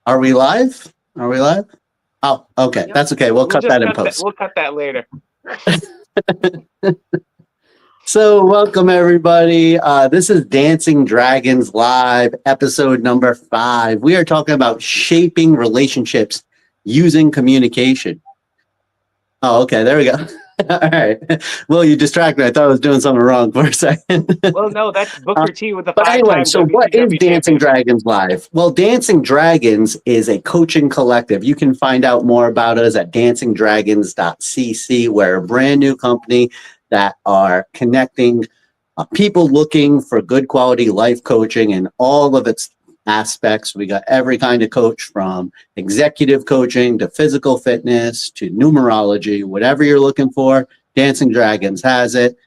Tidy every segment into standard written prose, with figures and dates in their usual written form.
Are we live? Are we live? Oh, okay. Yep. That's okay. We'll cut just that in cut that. post. We'll cut that later. So, welcome everybody. This is Dancing Dragons Live, episode number 5. We are talking about shaping relationships using communication. Oh, okay. There we go. All right. Well, you distracted me. I thought I was doing something wrong for a second. Well, no, that's Booker T with the But anyway, five-time so what is WCW Dancing champion. Dragons Live? Well, Dancing Dragons is a coaching collective. You can find out more about us at DancingDragons.CC. We're a brand new company that are connecting people looking for good quality life coaching in all of its aspects. We got every kind of coach from executive coaching to physical fitness to numerology, whatever you're looking for. Dancing Dragons has it.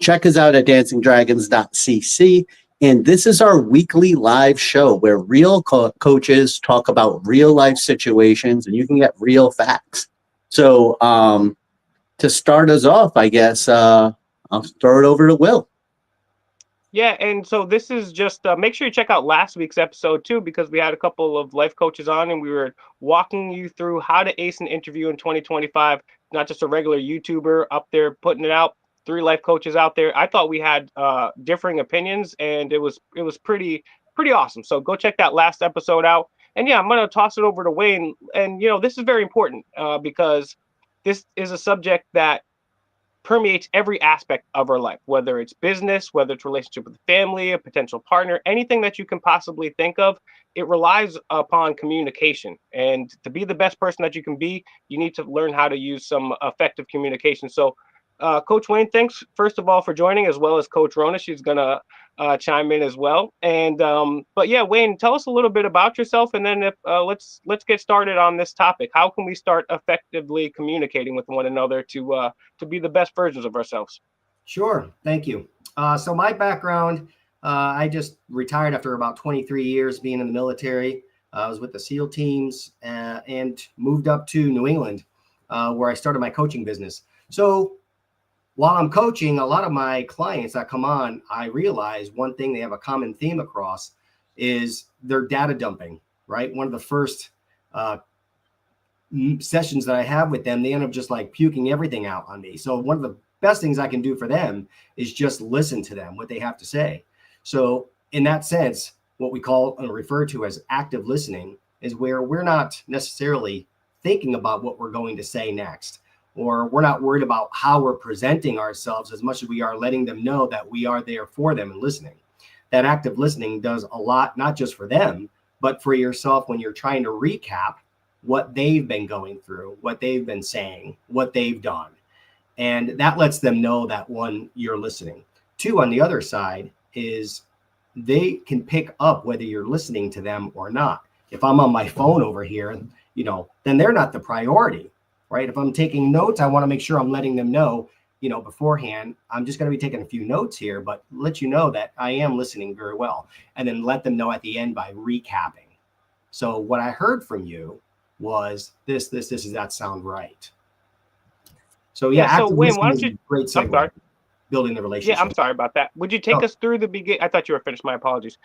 Check us out at DancingDragons.CC. And this is our weekly live show where real coaches talk about real life situations and you can get real facts. So to start us off, I guess I'll throw it over to Will. Yeah, and so this is just make sure you check out last week's episode too, because we had a couple of life coaches on and we were walking you through how to ace an interview in 2025. Not just a regular YouTuber up there putting it out. 3 life coaches out there. I thought we had differing opinions, and it was pretty awesome. So go check that last episode out. And yeah, I'm gonna toss it over to Wayne. And this is very important because this is a subject that permeates every aspect of our life, whether it's business, whether it's relationship with family, a potential partner, anything that you can possibly think of. It relies upon communication. And to be the best person that you can be, you need to learn how to use some effective communication. So Coach Wayne, thanks first of all for joining, as well as Coach Rona. She's gonna chime in as well. And but yeah, Wayne, tell us a little bit about yourself, and then if let's get started on this topic. How can we start effectively communicating with one another to be the best versions of ourselves? Sure, thank you. So my background, I just retired after about 23 years being in the military. I was with the SEAL teams and moved up to New England, where I started my coaching business. So while I'm coaching, a lot of my clients that come on, I realize one thing they have a common theme across is they're data dumping, right? One of the first sessions that I have with them, they end up just like puking everything out on me. So one of the best things I can do for them is just listen to them, what they have to say. So in that sense, what we call and refer to as active listening is where we're not necessarily thinking about what we're going to say next, or we're not worried about how we're presenting ourselves as much as we are letting them know that we are there for them and listening. That active listening does a lot, not just for them, but for yourself when you're trying to recap what they've been going through, what they've been saying, what they've done. And that lets them know that, one, you're listening. 2, on the other side is they can pick up whether you're listening to them or not. If I'm on my phone over here, then they're not the priority, right? If I'm taking notes, I want to make sure I'm letting them know, beforehand, I'm just going to be taking a few notes here, but let you know that I am listening very well. And then let them know at the end by recapping. So what I heard from you was this, does that sound right? So yeah, so Wayne, why don't you? Is a great segue. Building the relationship. Yeah, I'm sorry about that. Would you take us through the beginning? I thought you were finished. My apologies,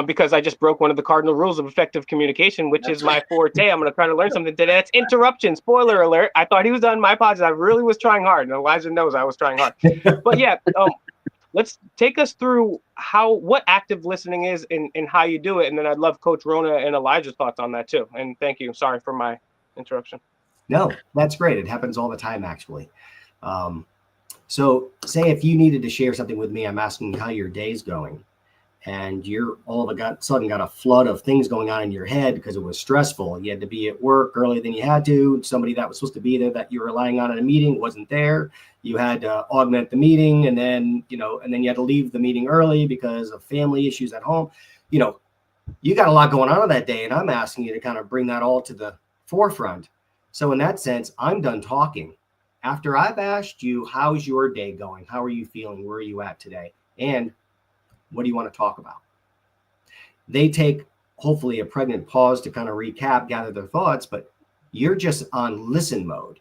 because I just broke one of the cardinal rules of effective communication, which is my forte. I'm going to try to learn something today. That's interruption. Spoiler alert. I thought he was done. My apologies. I really was trying hard, and Elijah knows I was trying hard. But yeah, let's take us through what active listening is and how you do it, and then I'd love Coach Rona and Elijah's thoughts on that too. And thank you. Sorry for my interruption. No, that's great. It happens all the time, actually. So say if you needed to share something with me, I'm asking how your day's going, and you're all of a sudden got a flood of things going on in your head because it was stressful. You had to be at work earlier than you had to. Somebody that was supposed to be there that you were relying on in a meeting wasn't there. You had to augment the meeting, and then you had to leave the meeting early because of family issues at home. You got a lot going on in that day, and I'm asking you to kind of bring that all to the forefront. So in that sense, I'm done talking. After I've asked you, how's your day going? How are you feeling? Where are you at today? And what do you want to talk about? They take hopefully a pregnant pause to kind of recap, gather their thoughts, but you're just on listen mode.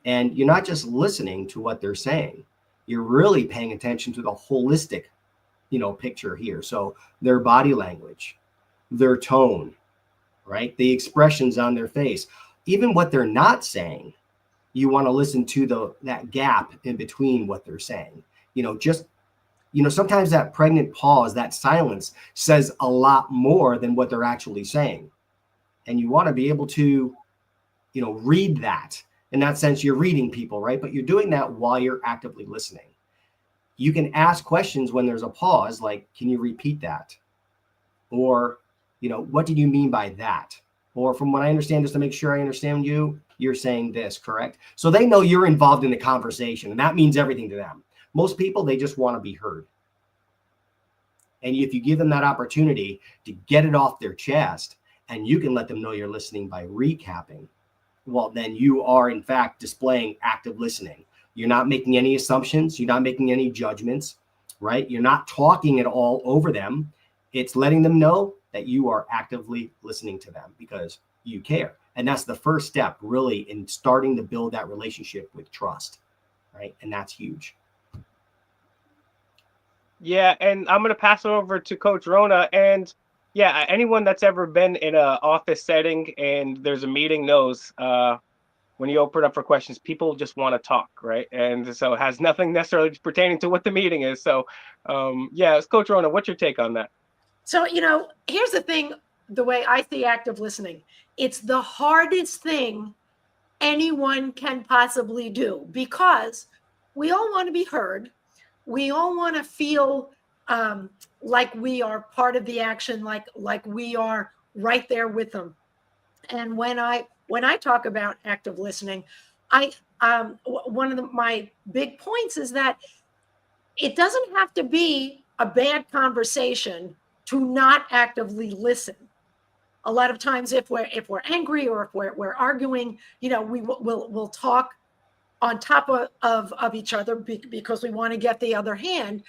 And you're not just listening to what they're saying. You're really paying attention to the holistic, picture here. So their body language, their tone, right? The expressions on their face, even what they're not saying. You want to listen to that gap in between what they're saying. Sometimes that pregnant pause, that silence says a lot more than what they're actually saying. And you want to be able to, read that. In that sense, you're reading people, right? But you're doing that while you're actively listening. You can ask questions when there's a pause, like, can you repeat that? Or, what did you mean by that? Or from what I understand, just to make sure I understand you're saying this, correct? So they know you're involved in the conversation, and that means everything to them. Most people, they just want to be heard. And if you give them that opportunity to get it off their chest, and you can let them know you're listening by recapping, well, then you are, in fact, displaying active listening. You're not making any assumptions. You're not making any judgments, right? You're not talking at all over them. It's letting them know that you are actively listening to them because you care. And that's the first step, really, in starting to build that relationship with trust, right? And that's huge. Yeah, and I'm going to pass it over to Coach Rona. And yeah, anyone that's ever been in an office setting and there's a meeting knows when you open up for questions, people just want to talk, right? And so it has nothing necessarily pertaining to what the meeting is. So yeah, Coach Rona, what's your take on that? So, here's the thing, the way I see active listening, it's the hardest thing anyone can possibly do because we all want to be heard. We all want to feel like we are part of the action, like we are right there with them. And when I talk about active listening, one of my big points is that it doesn't have to be a bad conversation to not actively listen. A lot of times, if we're angry or if we're arguing, we'll talk on top of each other because we want to get the upper hand,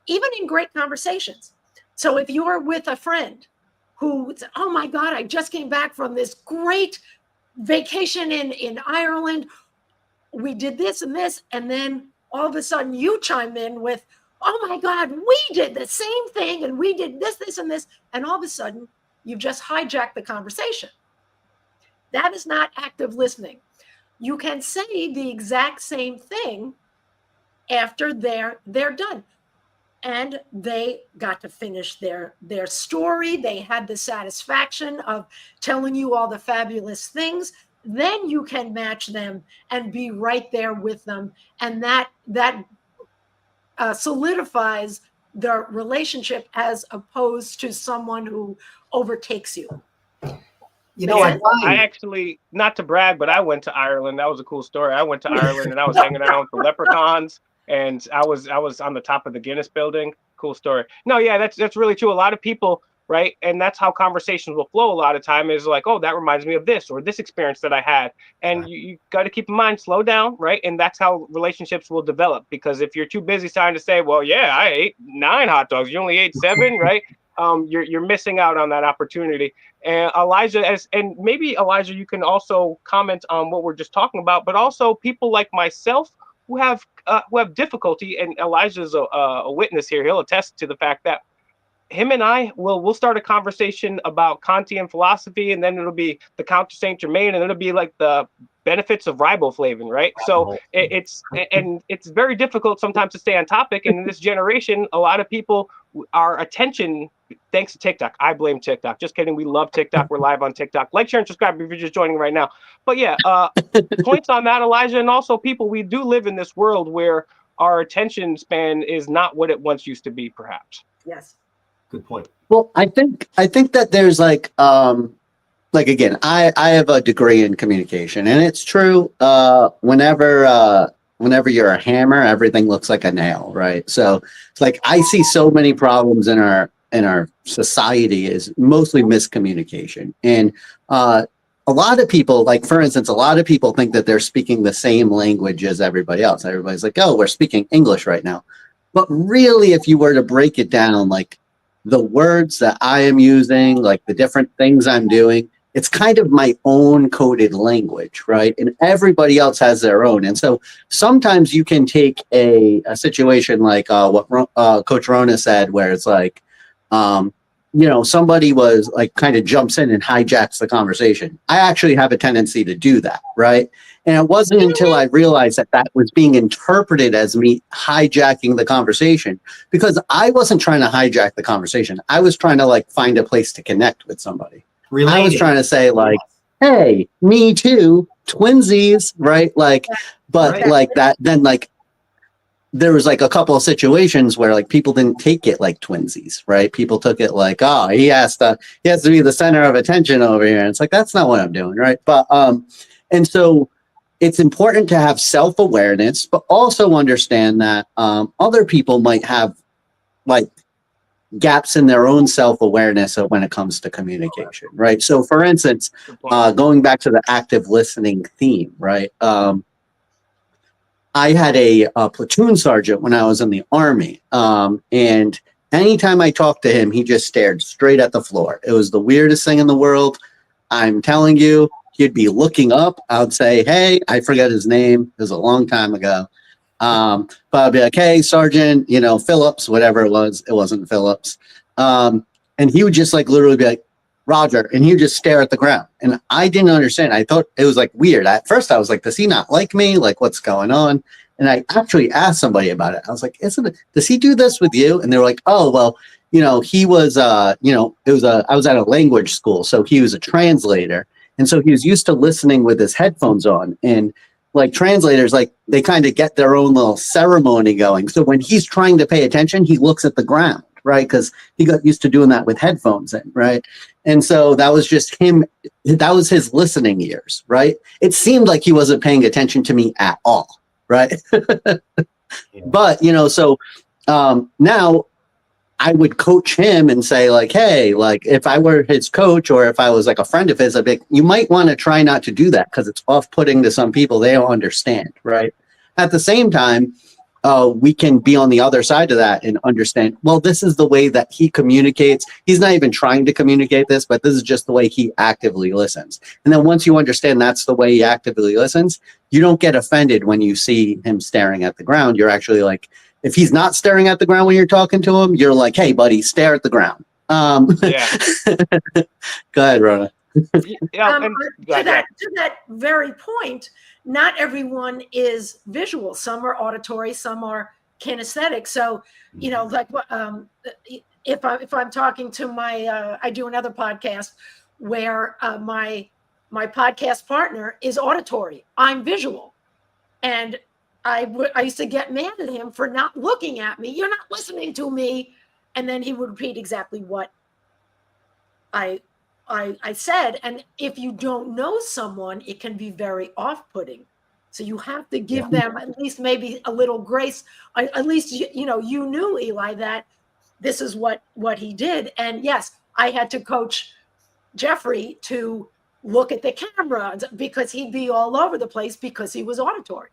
even in great conversations. So if you're with a friend who, oh my God, I just came back from this great vacation in Ireland. We did this and this, and then all of a sudden you chime in with, oh my God, we did the same thing and we did this, this, and this. And all of a sudden you've just hijacked the conversation. That is not active listening. You can say the exact same thing after they're done. And they got to finish their story. They had the satisfaction of telling you all the fabulous things. Then you can match them and be right there with them. And that solidifies the relationship as opposed to someone who overtakes you. I actually, not to brag, but I went to Ireland. That was a cool story. I went to Ireland and I was hanging out with the leprechauns, and I was on the top of the Guinness building. Cool story. No, yeah, that's really true. A lot of people, right? And that's how conversations will flow a lot of time is like, oh, that reminds me of this or this experience that I had. And you got to keep in mind, slow down, right? And that's how relationships will develop. Because if you're too busy trying to say, well, yeah, I ate 9 hot dogs, you only ate 7, right? You're missing out on that opportunity. And Elijah, and maybe Elijah, you can also comment on what we're just talking about, but also people like myself who have difficulty, and Elijah's a witness here. He'll attest to the fact that him and I we'll start a conversation about Kantian philosophy, and then it'll be the Count to Saint Germain, and it'll be like the benefits of riboflavin, right? So it's very difficult sometimes to stay on topic. And in this generation, a lot of people, our attention, thanks to TikTok. I blame TikTok. Just kidding. We love TikTok. We're live on TikTok. Like, share, and subscribe if you're just joining right now. But yeah, points on that, Elijah, and also people, we do live in this world where our attention span is not what it once used to be, perhaps. Yes. Good point. Well, I think that there's again, I have a degree in communication, and it's true. Whenever you're a hammer, everything looks like a nail, right? So it's like I see so many problems in our society is mostly miscommunication, and a lot of people, like for instance, a lot of people think that they're speaking the same language as everybody else. Everybody's like, oh, we're speaking English right now, but really, if you were to break it down, like the words that I am using, like the different things I'm doing, it's kind of my own coded language, right? And everybody else has their own. And so sometimes you can take a situation like what Coach Rona said, where it's like, somebody was like kind of jumps in and hijacks the conversation. I actually have a tendency to do that, right? And it wasn't until I realized that that was being interpreted as me hijacking the conversation, because I wasn't trying to hijack the conversation. I was trying to like find a place to connect with somebody. I was trying to say like, hey, me too, twinsies, right? Like, but like that, then like, there was like a couple of situations where like people didn't take it like twinsies, right? People took it like, oh, he has to be the center of attention over here. And it's like, that's not what I'm doing, right? But and so it's important to have self-awareness, but also understand that other people might have like gaps in their own self-awareness when it comes to communication, right? So for instance, going back to the active listening theme, right? I had a platoon sergeant when I was in the Army, and anytime I talked to him, he just stared straight at the floor. It was the weirdest thing in the world. I'm telling you, he'd be looking up. I would say, hey, I forget his name. It was a long time ago. But I'd be like, hey, Sergeant, Phillips, whatever it was. It wasn't Phillips. And he would just like literally be like, Roger, and he would just stare at the ground. And I didn't understand. I thought it was like weird. At first I was like, does he not like me? Like, what's going on? And I actually asked somebody about it. I was like, does he do this with you? And they were like, oh, well, he was, I was at a language school. So he was a translator. And so he was used to listening with his headphones on. And like translators, like they kind of get their own little ceremony going. So when he's trying to pay attention, he looks at the ground, right? Because he got used to doing that with headphones in, right? And so that was just him. That was his listening ears, right? It seemed like he wasn't paying attention to me at all, right? But, so now I would coach him and say like, hey, like if I were his coach or if I was like a friend of his, I'd be like, you might want to try not to do that because it's off-putting to some people. They don't understand, right? At the same time, we can be on the other side of that and understand, well, this is the way that he communicates. He's not even trying to communicate this, but this is just the way he actively listens. And then once you understand that's the way he actively listens, you don't get offended when you see him staring at the ground. You're actually like, if he's not staring at the ground when you're talking to him, you're like, hey, buddy, stare at the ground. Go ahead, Rona. To that very point, not everyone is visual. Some are auditory, some are kinesthetic. So, like if I'm talking to I do another podcast where my podcast partner is auditory. I'm visual, and I used to get mad at him for not looking at me. You're not listening to me, and then he would repeat exactly what I said. And if you don't know someone, it can be very off-putting. So you have to give them at least maybe a little grace. At least, you knew, Eli, that this is what he did. And yes, I had to coach Jeffrey to look at the camera because he'd be all over the place because he was auditory.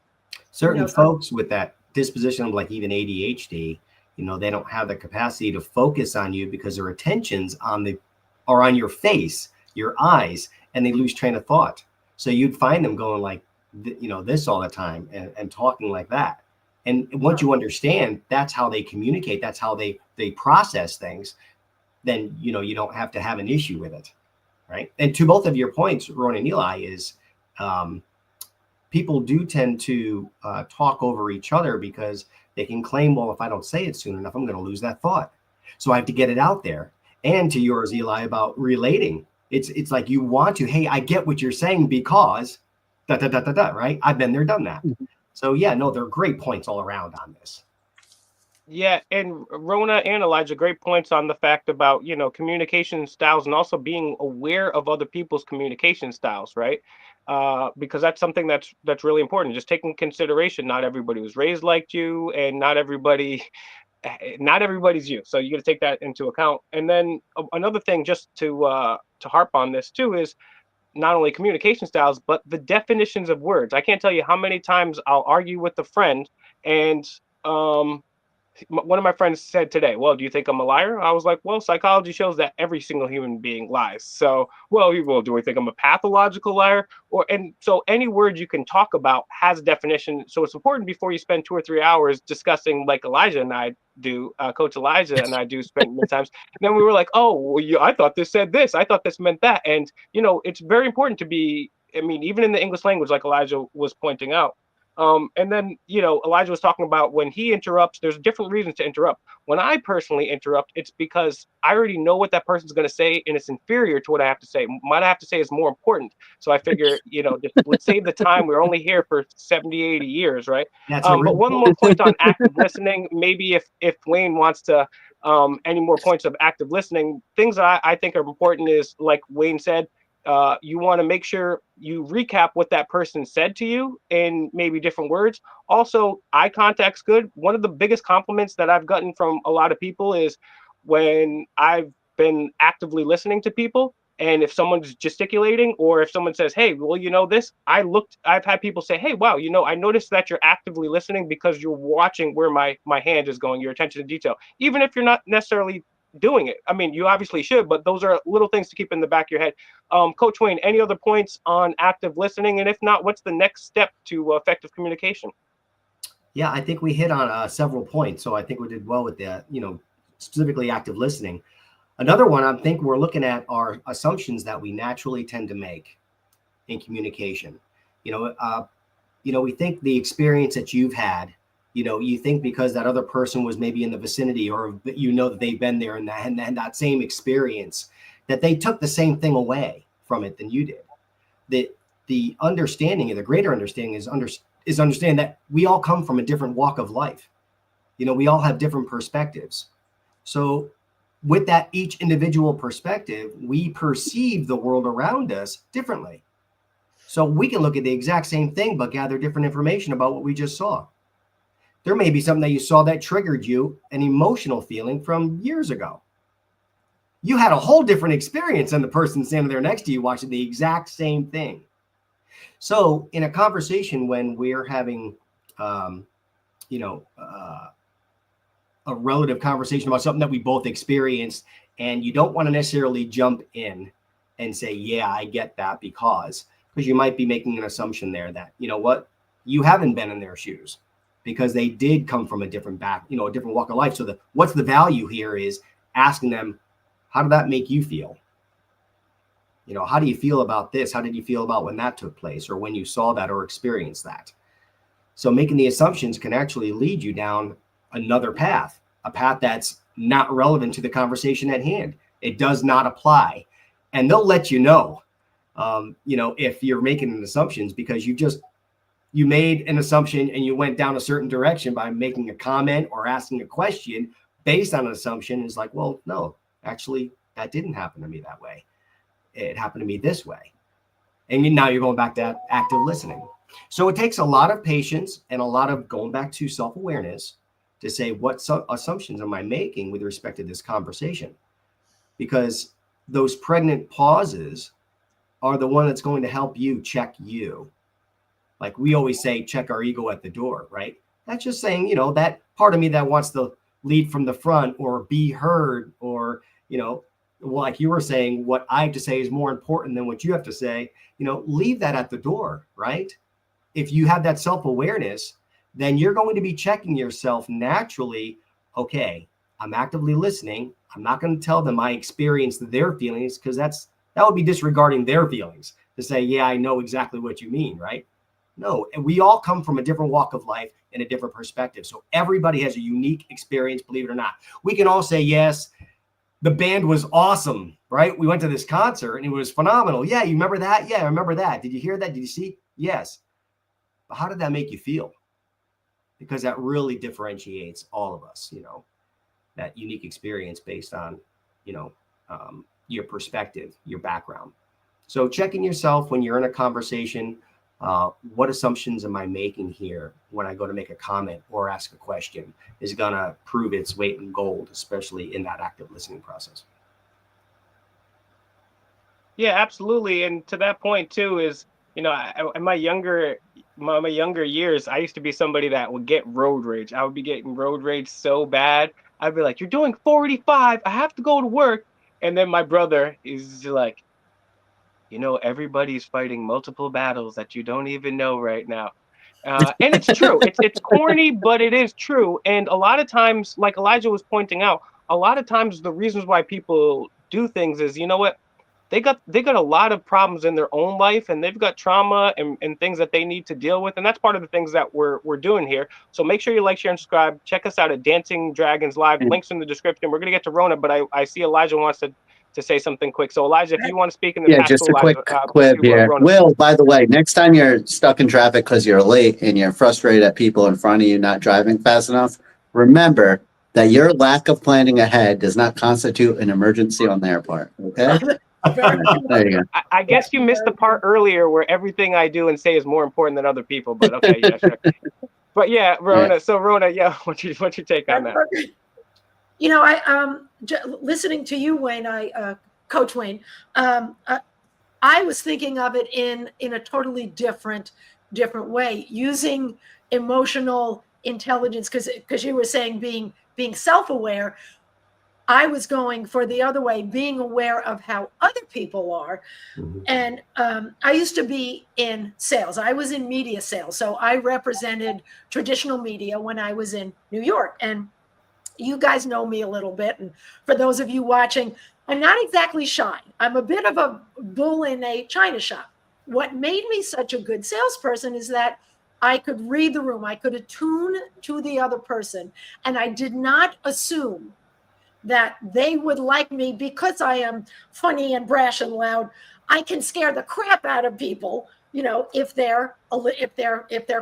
Certain folks with that disposition of like even ADHD, they don't have the capacity to focus on you because their attention's are on your face, your eyes, and they lose train of thought. So you'd find them going like, this all the time and talking like that. And once you understand that's how they communicate, that's how they process things, then, you don't have to have an issue with it. Right. And to both of your points, Ron and Eli, is people do tend to talk over each other because they can claim, well, if I don't say it soon enough, I'm going to lose that thought. So I have to get it out there. And to yours, Eli, about relating, it's like you want to, hey, I get what you're saying because right? I've been there, done that. So yeah, no, they're great points all around on this. Yeah, and Rona and Elijah, great points on the fact about, communication styles and also being aware of other people's communication styles, right? Because that's something that's really important. Just taking consideration, not everybody was raised like you, and not everybody's you. So you got to take that into account. And then another thing, just to harp on this too, is not only communication styles, but the definitions of words. I can't tell you how many times I'll argue with a friend and one of my friends said today, well, do you think I'm a liar? I was like, well, psychology shows that every single human being lies. So, well, do we think I'm a pathological liar? And so any word you can talk about has a definition. So it's important before you spend 2 or 3 hours discussing, like Elijah and I do, Coach Elijah and I do spend many times. And then we were like, oh, well, I thought this said this. I thought this meant that. And, it's very important to be, I mean, even in the English language, like Elijah was pointing out. And then, Elijah was talking about when he interrupts, there's different reasons to interrupt. When I personally interrupt, it's because I already know what that person's going to say and it's inferior to what I have to say. What I have to say is more important. So I figure, just let's save the time. We're only here for 70, 80 years, right? That's But one more point on active listening, maybe if Wayne wants to, any more points of active listening, things that I think are important is, like Wayne said, you want to make sure you recap what that person said to you in maybe different words. Also, eye contact's good. One of the biggest compliments that I've gotten from a lot of people is when I've been actively listening to people. And if someone's gesticulating, or if someone says, hey, well, this, I've had people say, hey, wow, I noticed that you're actively listening because you're watching where my hand is going, your attention to detail, even if you're not necessarily doing it. I mean, you obviously should, but those are little things to keep in the back of your head. Coach Wayne, any other points on active listening? And if not, what's the next step to effective communication? Yeah, I think we hit on several points. So I think we did well with that, specifically active listening. Another one, I think we're looking at are assumptions that we naturally tend to make in communication. We think the experience that you've had, you think because that other person was maybe in the vicinity, or that they've been there and that same experience, that they took the same thing away from it than you did. The understanding, and the greater understanding is understand that we all come from a different walk of life. We all have different perspectives. So with that, each individual perspective, we perceive the world around us differently. So we can look at the exact same thing, but gather different information about what we just saw. There may be something that you saw that triggered you, an emotional feeling from years ago. You had a whole different experience than the person standing there next to you watching the exact same thing. So in a conversation, when we're having, a relative conversation about something that we both experienced, and you don't want to necessarily jump in and say, yeah, I get that, because you might be making an assumption there that, you haven't been in their shoes, because they did come from a different a different walk of life. So what's the value here is asking them, how did that make you feel? How do you feel about this? How did you feel about when that took place, or when you saw that or experienced that? So making the assumptions can actually lead you down another path, a path that's not relevant to the conversation at hand. It does not apply. And they'll let you know, if you're making an assumptions, because you made an assumption and you went down a certain direction by making a comment or asking a question based on an assumption. It's like, well, no, actually, that didn't happen to me that way. It happened to me this way. And now you're going back to active listening. So it takes a lot of patience and a lot of going back to self-awareness to say, what assumptions am I making with respect to this conversation? Because those pregnant pauses are the one that's going to help you check you. Like we always say, check our ego at the door, right? That's just saying, that part of me that wants to lead from the front or be heard, or, like you were saying, what I have to say is more important than what you have to say, leave that at the door, right? If you have that self-awareness, then you're going to be checking yourself naturally. Okay, I'm actively listening. I'm not going to tell them I experienced their feelings, because that would be disregarding their feelings to say, yeah, I know exactly what you mean, right? No, and we all come from a different walk of life and a different perspective. So everybody has a unique experience, believe it or not. We can all say, yes, the band was awesome, right? We went to this concert and it was phenomenal. Yeah, you remember that? Yeah, I remember that. Did you hear that? Did you see? Yes. But how did that make you feel? Because that really differentiates all of us, that unique experience based on, your perspective, your background. So checking yourself when you're in a conversation, what assumptions am I making here when I go to make a comment or ask a question, is going to prove its weight in gold, especially in that active listening process. Yeah, absolutely. And to that point too is, in my younger my younger years, I used to be somebody that would get road rage. I would be getting road rage so bad. I'd be like, "You're doing 45. I have to go to work." And then my brother is like, everybody's fighting multiple battles that you don't even know right now. And it's true. It's corny, but it is true. And a lot of times, like Elijah was pointing out, a lot of times the reasons why people do things is, you know what? They got a lot of problems in their own life, and they've got trauma and things that they need to deal with. And that's part of the things that we're doing here. So make sure you like, share, and subscribe. Check us out at Dancing Dragons Live. Links in the description. We're gonna get to Rona, but I see Elijah wants to say something quick. So Elijah, if you want to speak, and then Yeah, pass just to a quick Elijah, quib here. Rona. Will, by the way, next time you're stuck in traffic because you're late and you're frustrated at people in front of you not driving fast enough, remember that your lack of planning ahead does not constitute an emergency on their part. Okay? There you go. I guess you missed the part earlier where everything I do and say is more important than other people, but okay, yeah, sure. But yeah, Rona. Yeah. So Rona, yeah, what's your take on that? Listening to you, Wayne, Coach Wayne, I was thinking of it in a totally different way, using emotional intelligence, because you were saying being self-aware. I was going for the other way, being aware of how other people are. Mm-hmm. And I used to be in sales. I was in media sales. So I represented traditional media when I was in New York. And you guys know me a little bit. And for those of you watching, I'm not exactly shy. I'm a bit of a bull in a china shop. What made me such a good salesperson is that I could read the room. I could attune to the other person. And I did not assume that they would like me because I am funny and brash and loud. I can scare the crap out of people, if they're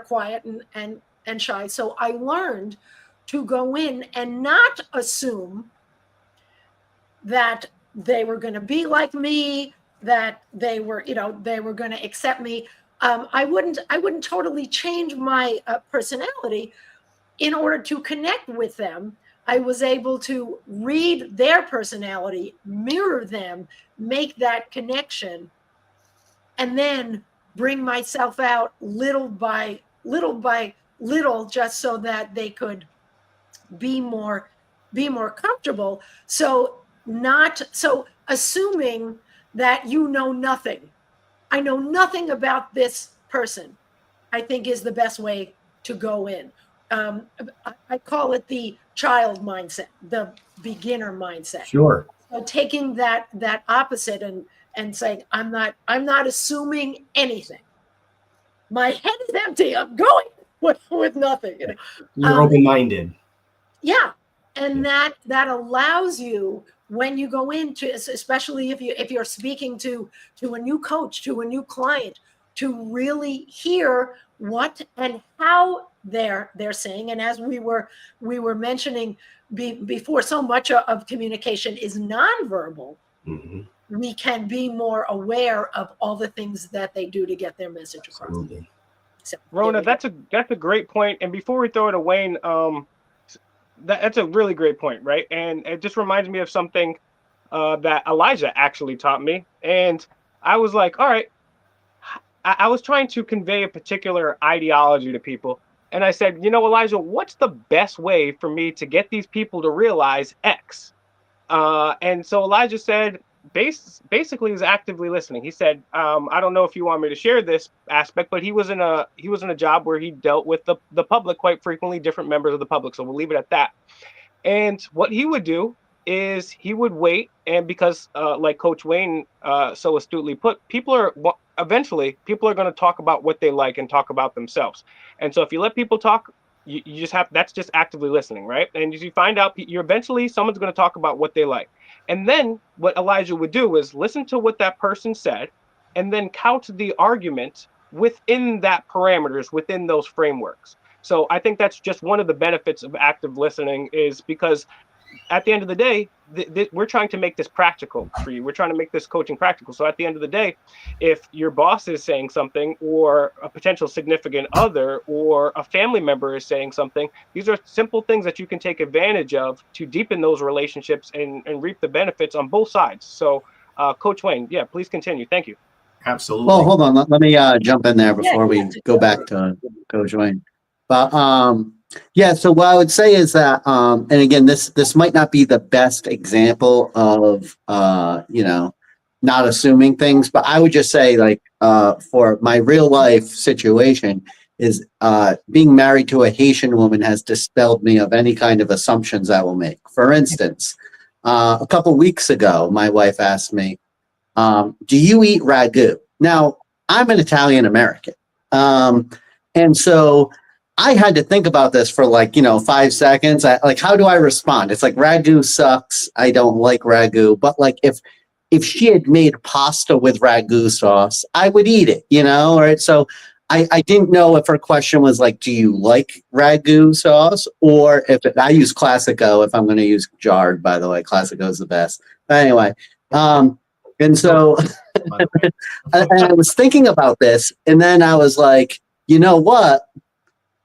quiet and shy. So I learned to go in and not assume that they were going to be like me, that they were going to accept me. I wouldn't totally change my personality in order to connect with them. I was able to read their personality, mirror them, make that connection, and then bring myself out little by little, just so that they could be more comfortable. So assuming that nothing. I know nothing about this person, I think is the best way to go in. I call it the child mindset, the beginner mindset. Sure. So taking that opposite and saying, I'm not assuming anything. My head is empty. I'm going with nothing. You're open-minded. Yeah, and that allows you, when you go into, especially if you're speaking to a new coach, to a new client, to really hear what and how they're saying. And as we were mentioning before, so much of communication is nonverbal. Mm-hmm. We can be more aware of all the things that they do to get their message across. Absolutely. So, Rona, that's a great point. And before we throw it to Wayne, that's a really great point, right? And it just reminds me of something that Elijah actually taught me. And I was like, all right, I was trying to convey a particular ideology to people. And I said, Elijah, what's the best way for me to get these people to realize X? And so Elijah said, basically is actively listening. He said, I don't know if you want me to share this aspect, but he was in a job where he dealt with the public quite frequently, different members of the public. So we'll leave it at that. And what he would do is he would wait. And because like Coach Wayne so astutely put, eventually people are going to talk about what they like and talk about themselves. And so if you let people talk, you just have, that's just actively listening, right? And you find out eventually someone's going to talk about what they like. And then what Elijah would do is listen to what that person said and then count the argument within that parameters, within those frameworks. So I think that's just one of the benefits of active listening, is because at the end of the day, we're trying to make this practical for you. We're trying to make this coaching practical. So at the end of the day, if your boss is saying something, or a potential significant other, or a family member is saying something, these are simple things that you can take advantage of to deepen those relationships and reap the benefits on both sides. So Coach Wayne, yeah, please continue. Thank you. Absolutely. Well, hold on. Let me jump in there before we yeah, go back to Coach Wayne. But yeah, so what I would say is that, and again, this might not be the best example of not assuming things, but I would just say like for my real life situation is being married to a Haitian woman has dispelled me of any kind of assumptions I will make. For instance, a couple weeks ago, my wife asked me, do you eat ragu? Now, I'm an Italian American. And so I had to think about this for 5 seconds. How do I respond? It's like ragu sucks. I don't like ragu. But like if she had made pasta with ragu sauce, I would eat it, Right. So I didn't know if her question was like, do you like ragu sauce? Or I use Classico if I'm going to use jarred, by the way. Classico is the best. But anyway, and so I was thinking about this, and then I was like, you know what?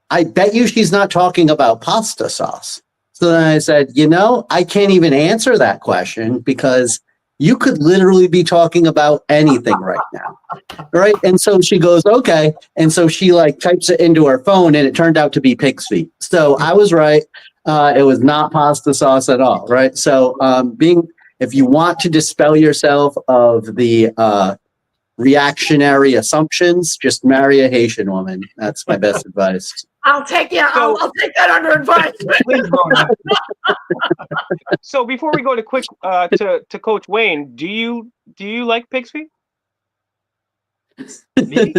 I bet you she's not talking about pasta sauce. So then I said, I can't even answer that question because you could literally be talking about anything right now. Right. And so she goes, okay. And so she types it into her phone, and it turned out to be pig's feet. So I was right. It was not pasta sauce at all. Right. So if you want to dispel yourself of the reactionary assumptions, just marry a Haitian woman. That's my best advice. I'll take I'll take that under advisement. Please, Rona. So before we go to Coach Wayne, do you like pig's feet? Me?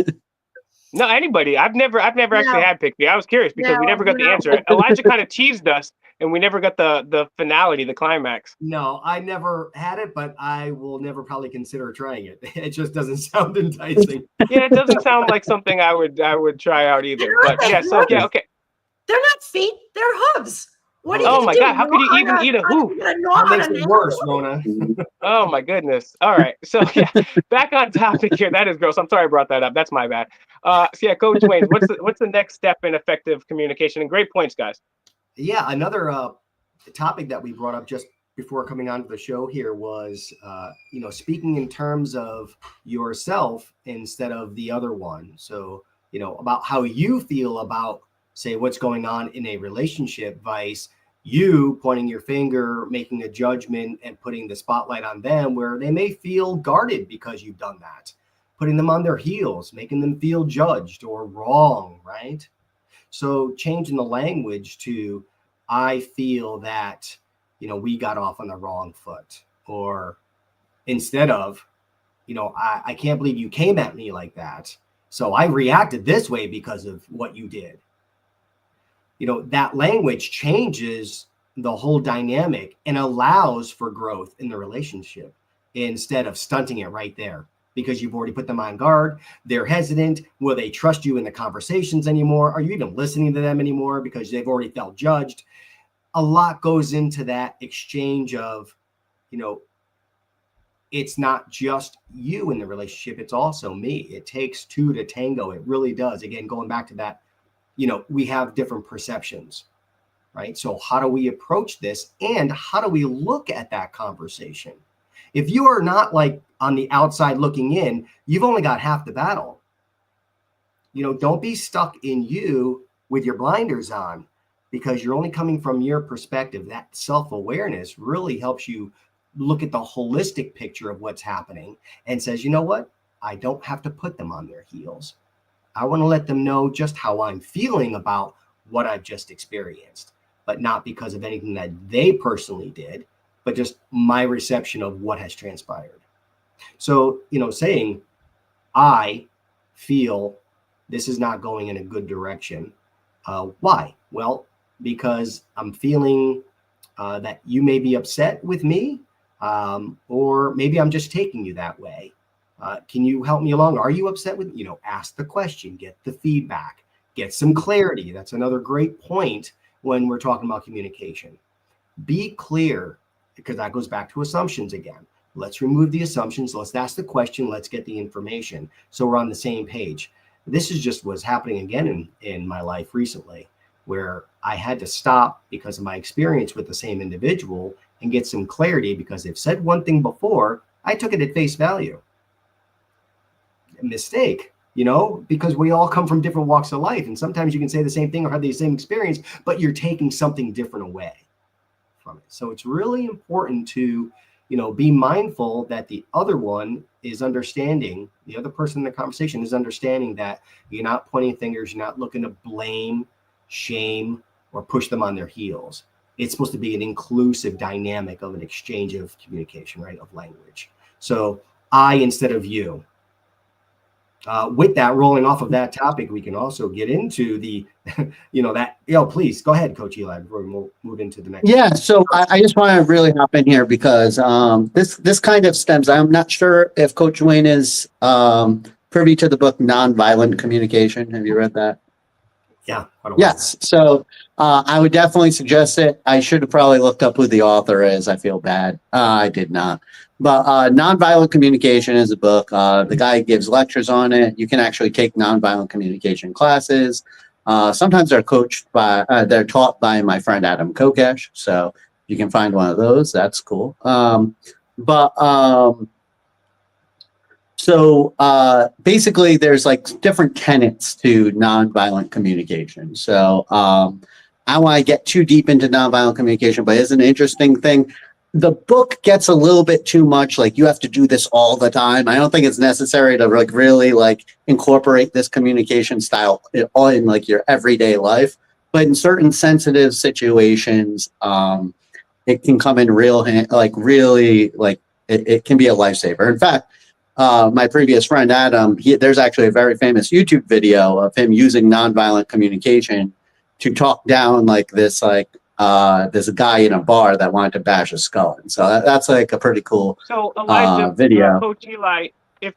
No, anybody. I've never actually had pig's feet. I was curious because we never got the No. answer. Elijah kind of teased us, and we never got the finality, the climax. No, I never had it, but I will never probably consider trying it. It just doesn't sound enticing. Yeah, it doesn't sound like something I would try out either. But yeah, so yeah, okay. They're not feet, they're hooves. What are you Oh gonna my do? God, how could you even eat a hoof? That makes it worse, Rona. Oh my goodness. All right. So yeah, back on topic here. That is gross. I'm sorry I brought that up. That's my bad. So yeah, Coach Wayne, what's the next step in effective communication? And great points, guys. Yeah, another topic that we brought up just before coming onto the show here was speaking in terms of yourself instead of the other one. So about how you feel about, say, what's going on in a relationship, vice you pointing your finger, making a judgment, and putting the spotlight on them where they may feel guarded because you've done that, putting them on their heels, making them feel judged or wrong, right? So changing the language to, I feel that, we got off on the wrong foot, or instead of, I can't believe you came at me like that. So I reacted this way because of what you did. That language changes the whole dynamic and allows for growth in the relationship instead of stunting it right there because you've already put them on guard. They're hesitant. Will they trust you in the conversations anymore? Are you even listening to them anymore because they've already felt judged? A lot goes into that exchange of, it's not just you in the relationship. It's also me. It takes two to tango. It really does. Again, going back to that, we have different perceptions, right? So how do we approach this, and how do we look at that conversation? If you are not on the outside looking in, you've only got half the battle. Don't be stuck in you with your blinders on because you're only coming from your perspective. That self-awareness really helps you look at the holistic picture of what's happening and says, you know what? I don't have to put them on their heels. I want to let them know just how I'm feeling about what I've just experienced, but not because of anything that they personally did, but just my reception of what has transpired. So, saying, I feel this is not going in a good direction. Why? Well, because I'm feeling that you may be upset with me, or maybe I'm just taking you that way. Can you help me along? Are you upset with, ask the question, get the feedback, get some clarity. That's another great point when we're talking about communication. Be clear, because that goes back to assumptions again. Let's remove the assumptions. Let's ask the question. Let's get the information. So we're on the same page. This is just what's happening again in my life recently, where I had to stop because of my experience with the same individual and get some clarity because they've said one thing before. I took it at face value. mistake, you know, because we all come from different walks of life. And sometimes you can say the same thing or have the same experience, but you're taking something different away from it. So it's really important to, you know, be mindful that the other one is understanding, the other person in the conversation is understanding that you're not pointing fingers, you're not looking to blame, shame, or push them on their heels. It's supposed to be an inclusive dynamic of an exchange of communication, right? Of language. So I instead of you. With that, rolling off of that topic, we can also get into the, you know, that, please go ahead, Coach Eli, before we move into the next. Yeah, so I just want to really hop in here because this kind of stems. I'm not sure if Coach Wayne is privy to the book Nonviolent Communication. Have you read that? Yeah. Yes. So I would definitely suggest it. I should have probably looked up who the author is. I feel bad. I did not. But Nonviolent Communication is a book. The guy gives lectures on it. You can actually take nonviolent communication classes. Sometimes they're they're taught by my friend Adam Kokesh. So you can find one of those. That's cool. So basically, there's like different tenets to nonviolent communication. So I don't want to get too deep into nonviolent communication, but it's an interesting thing. The book gets a little bit too much, like you have to do this all the time. I don't think it's necessary to like really like incorporate this communication style in like your everyday life. But in certain sensitive situations, it can come in it can be a lifesaver. In fact, my previous friend Adam, there's actually a very famous YouTube video of him using nonviolent communication to talk down this guy in a bar that wanted to bash his skull. And so that's like a pretty cool Elijah, video. Coach Eli, if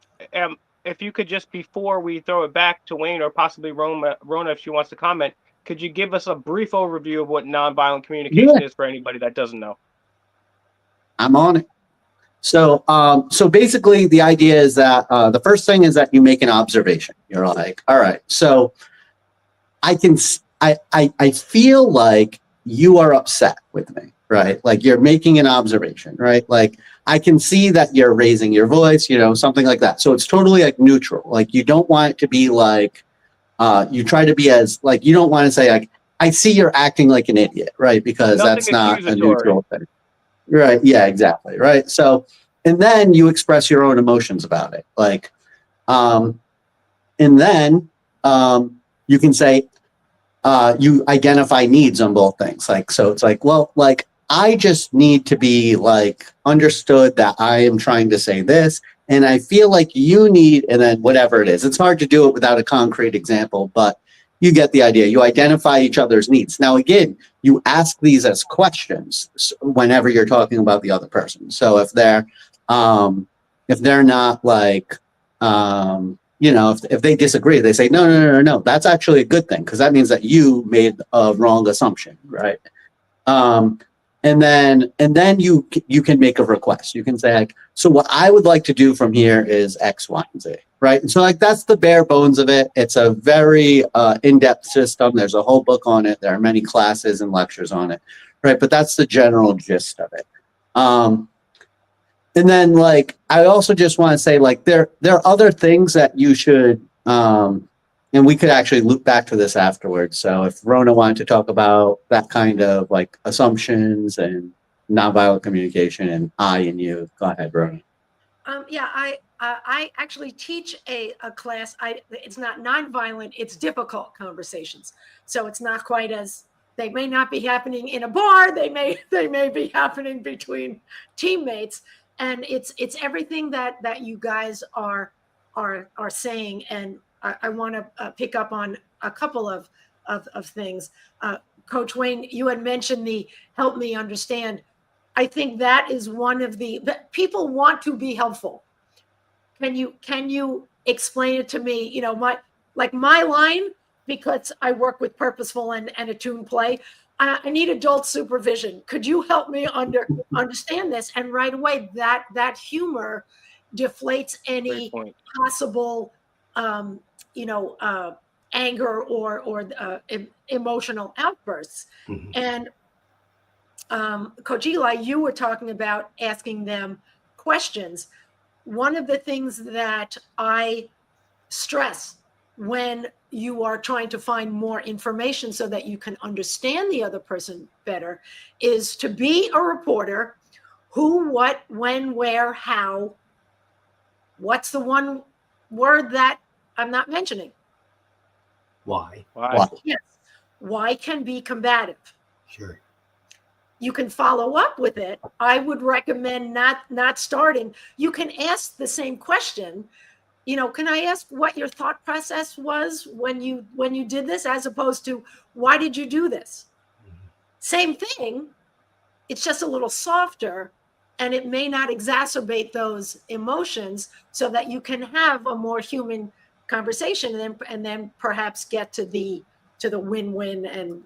you could just, before we throw it back to Wayne or possibly Rona if she wants to comment, could you give us a brief overview of what nonviolent communication is for anybody that doesn't know? I'm on it. So basically the idea is that the first thing is that you make an observation. You're like, all right, so I feel like you are upset with me, right? Like you're making an observation, right? Like I can see that you're raising your voice, something like that. So it's totally like neutral. Like you don't want it to be like, you try to be as like, you don't want to say like, I see you're acting like an idiot, right? Because that's not a neutral thing. Right. Yeah, exactly. Right. So, and then you express your own emotions about it. Like, and then you can say, you identify needs on both things. Like, so it's like, well, like, I just need to be like understood that I am trying to say this. And I feel like you need, and then whatever it is. It's hard to do it without a concrete example, but you get the idea. You identify each other's needs. Now, again, you ask these as questions whenever you're talking about the other person. So if they're not like, if they disagree, they say, no, that's actually a good thing, because that means that you made a wrong assumption, right? And then you can make a request. You can say like, so what I would like to do from here is X, Y, and Z, right? And so like that's the bare bones of it. It's a very in-depth system. There's a whole book on it. There are many classes and lectures on it, right? But that's the general gist of it. And then like I also just want to say like there are other things that you should and we could actually loop back to this afterwards. So if Rona wanted to talk about that kind of like assumptions and nonviolent communication and I and you, go ahead, Rona. Yeah, I actually teach a class. It's not nonviolent, it's difficult conversations. So it's not quite as, they may not be happening in a bar. They may be happening between teammates. And it's everything that you guys are saying. And I want to pick up on a couple of things. Coach Wayne, you had mentioned the help me understand. I think that is one of that people want to be helpful. Can you explain it to me? My line, because I work with purposeful and attuned play, I need adult supervision. Could you help me understand this? And right away, that humor deflates any possible anger or emotional outbursts. Mm-hmm. And Coach Eli, you were talking about asking them questions. One of the things that I stress when you are trying to find more information so that you can understand the other person better is to be a reporter. Who, what, when, where, how. What's the one word that I'm not mentioning? Why? Why? Yes. Why can be combative. Sure. You can follow up with it. I would recommend not starting. You can ask the same question. Can I ask what your thought process was when you did this, as opposed to why did you do this? Same thing. It's just a little softer, and it may not exacerbate those emotions, so that you can have a more human conversation, and then perhaps get to the win-win, and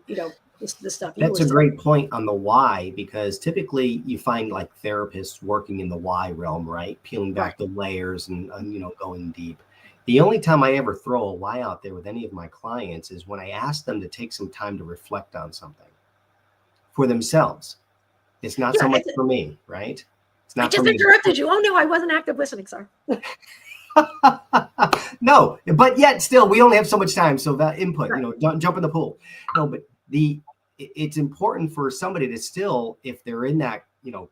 the stuff you That's were a saying. great point on the why, because typically you find like therapists working in the why realm, right? Peeling back the layers and going deep. The only time I ever throw a why out there with any of my clients is when I ask them to take some time to reflect on something for themselves. It's not so much for me, right? It's not I just for me. interrupted you. Oh no, I wasn't active listening. Sorry. No, but yet still, we only have so much time. So that input, don't jump in the pool. No, but it's important for somebody to still, if they're in that,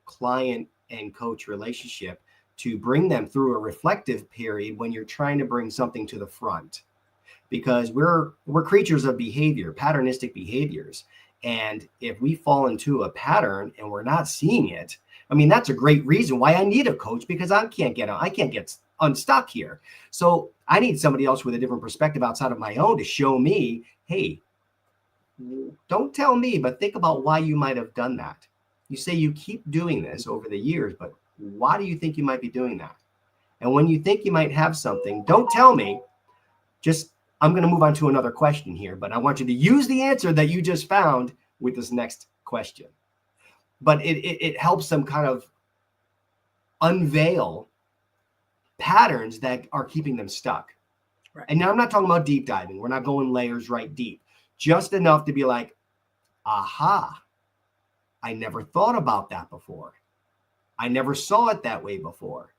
client and coach relationship, to bring them through a reflective period when you're trying to bring something to the front, because we're creatures of behavior, patternistic behaviors. And if we fall into a pattern and we're not seeing it, I mean, that's a great reason why I need a coach, because I can't get unstuck here. So I need somebody else with a different perspective outside of my own to show me, hey, don't tell me, but think about why you might have done that. You say you keep doing this over the years, but why do you think you might be doing that? And when you think you might have something, don't tell me. I'm going to move on to another question here, but I want you to use the answer that you just found with this next question. But it helps them kind of unveil patterns that are keeping them stuck. Right. And now I'm not talking about deep diving. We're not going layers right deep. Just enough to be like, aha, I never thought about that before. I never saw it that way before.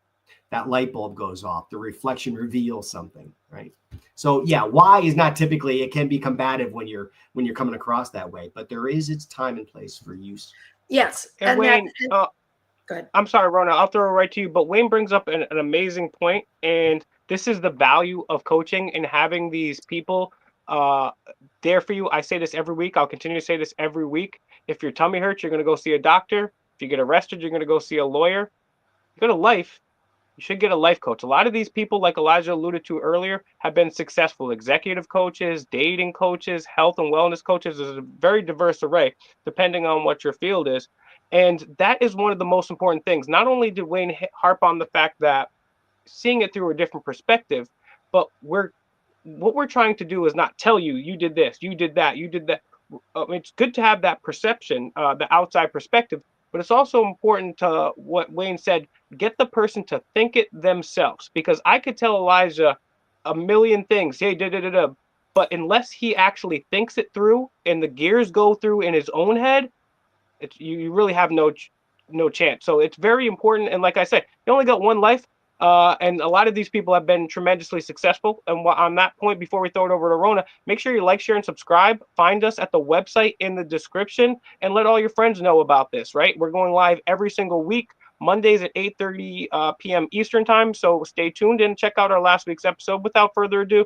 That light bulb goes off. The reflection reveals something, right? So yeah, why is not typically, it can be combative when you're coming across that way, but there is its time and place for use. Yes. And Wayne, go ahead. I'm sorry, Rona, I'll throw it right to you, but Wayne brings up an amazing point, and this is the value of coaching and having these people there for you. I say this every week. I'll continue to say this every week. If your tummy hurts, you're going to go see a doctor. If you get arrested, you're going to go see a lawyer. You go to life, you should get a life coach. A lot of these people, like Elijah alluded to earlier, have been successful executive coaches, dating coaches, health and wellness coaches. There's a very diverse array depending on what your field is. And that is one of the most important things. Not only did Wayne harp on the fact that seeing it through a different perspective, but what we're trying to do is not tell you, you did this, you did that, you did that. It's good to have that perception, the outside perspective, but it's also important to what Wayne said, get the person to think it themselves, because I could tell Elijah a million things, hey, but unless he actually thinks it through and the gears go through in his own head, you really have no chance. So it's very important. And like I said, you only got one life. And a lot of these people have been tremendously successful. And on that point, before we throw it over to Rona, make sure you like, share, and subscribe. Find us at the website in the description and let all your friends know about this, right? We're going live every single week, Mondays at 8:30 p.m. Eastern time. So stay tuned and check out our last week's episode. Without further ado,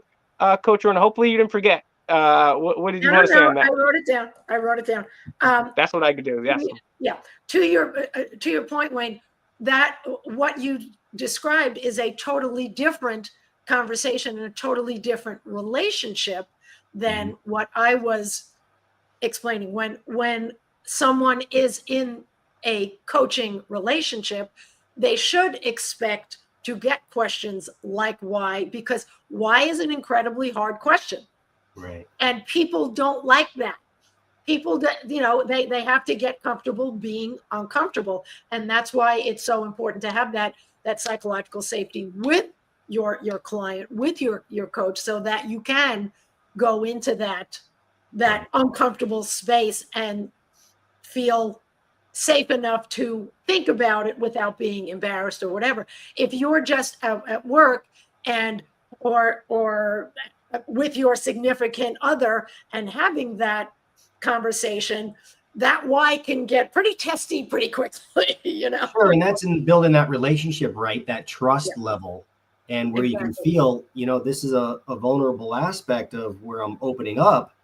Coach Rona, hopefully you didn't forget. What did you want to say on that? I wrote it down. That's what I could do. Yes. Yeah. To your point, Wayne, that what you described is a totally different conversation and a totally different relationship than what I was explaining. When someone is in a coaching relationship, they should expect to get questions like why, because why is an incredibly hard question. Right. And people don't like that. People that, they have to get comfortable being uncomfortable. And that's why it's so important to have that psychological safety with your client, with your coach, so that you can go into that uncomfortable space and feel safe enough to think about it without being embarrassed or whatever. If you're just at work and or with your significant other and having that conversation, that why can get pretty testy pretty quickly, you know? Sure, and that's in building that relationship, right? That trust level, and where you can feel, you know, this is a vulnerable aspect of where I'm opening up,